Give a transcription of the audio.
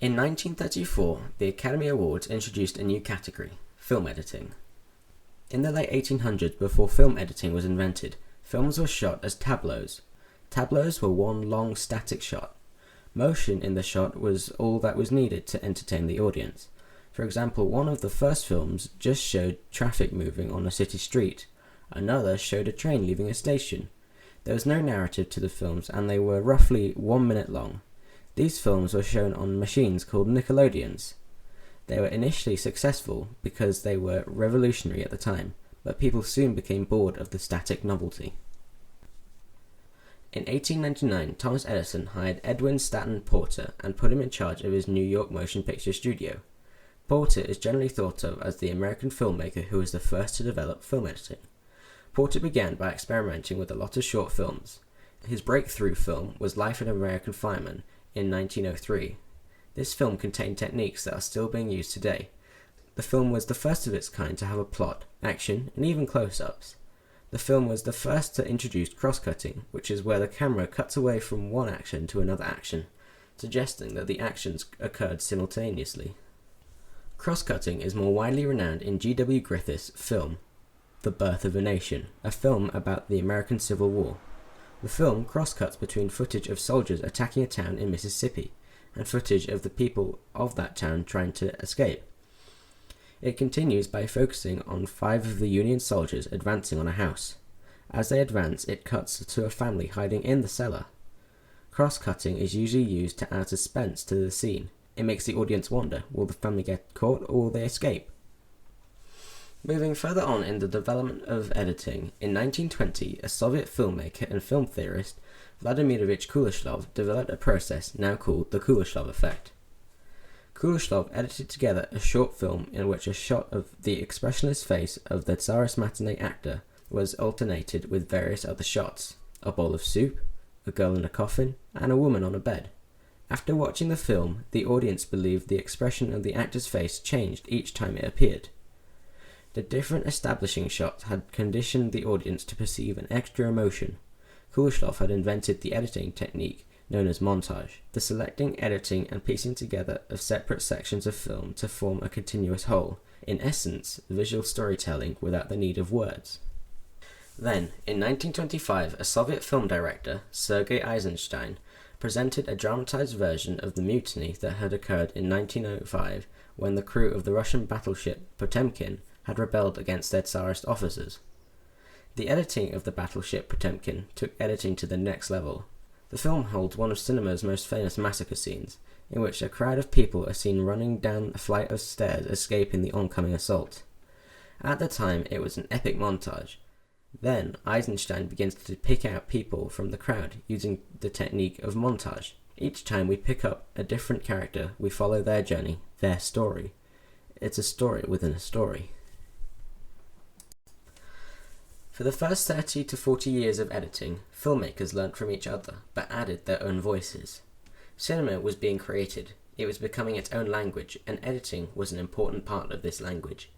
In 1934, the Academy Awards introduced a new category, film editing. In the late 1800s, before film editing was invented, films were shot as tableaus. Tableaus were one long static shot. Motion in the shot was all that was needed to entertain the audience. For example, one of the first films just showed traffic moving on a city street. Another showed a train leaving a station. There was no narrative to the films, and they were roughly 1 minute long. These films were shown on machines called Nickelodeons. They were initially successful because they were revolutionary at the time, but people soon became bored of the static novelty. In 1899, Thomas Edison hired Edwin Stanton Porter and put him in charge of his New York motion picture studio. Porter is generally thought of as the American filmmaker who was the first to develop film editing. Porter began by experimenting with a lot of short films. His breakthrough film was Life of an American Fireman in 1903. This film contained techniques that are still being used today. The film was the first of its kind to have a plot, action, and even close-ups. The film was the first to introduce cross-cutting, which is where the camera cuts away from one action to another action, suggesting that the actions occurred simultaneously. Cross-cutting is more widely renowned in G.W. Griffith's film, The Birth of a Nation, a film about the American Civil War. The film cross-cuts between footage of soldiers attacking a town in Mississippi and footage of the people of that town trying to escape. It continues by focusing on 5 of the Union soldiers advancing on a house. As they advance, it cuts to a family hiding in the cellar. Cross-cutting is usually used to add suspense to the scene. It makes the audience wonder, will the family get caught or will they escape? Moving further on in the development of editing, in 1920, a Soviet filmmaker and film theorist, Vladimirovich Kuleshov, developed a process now called the Kuleshov effect. Kuleshov edited together a short film in which a shot of the expressionless face of the Tsarist matinee actor was alternated with various other shots, a bowl of soup, a girl in a coffin, and a woman on a bed. After watching the film, the audience believed the expression of the actor's face changed each time it appeared. The different establishing shots had conditioned the audience to perceive an extra emotion. Kuleshov had invented the editing technique known as montage, the selecting, editing, and piecing together of separate sections of film to form a continuous whole, in essence, visual storytelling without the need of words. Then, in 1925, a Soviet film director, Sergei Eisenstein, presented a dramatized version of the mutiny that had occurred in 1905 when the crew of the Russian battleship Potemkin had rebelled against their Tsarist officers. The editing of the battleship Potemkin took editing to the next level. The film holds one of cinema's most famous massacre scenes, in which a crowd of people are seen running down a flight of stairs escaping the oncoming assault. At the time, it was an epic montage. Then, Eisenstein begins to pick out people from the crowd using the technique of montage. Each time we pick up a different character, we follow their journey, their story. It's a story within a story. For the first 30 to 40 years of editing, filmmakers learnt from each other, but added their own voices. Cinema was being created, it was becoming its own language, and editing was an important part of this language.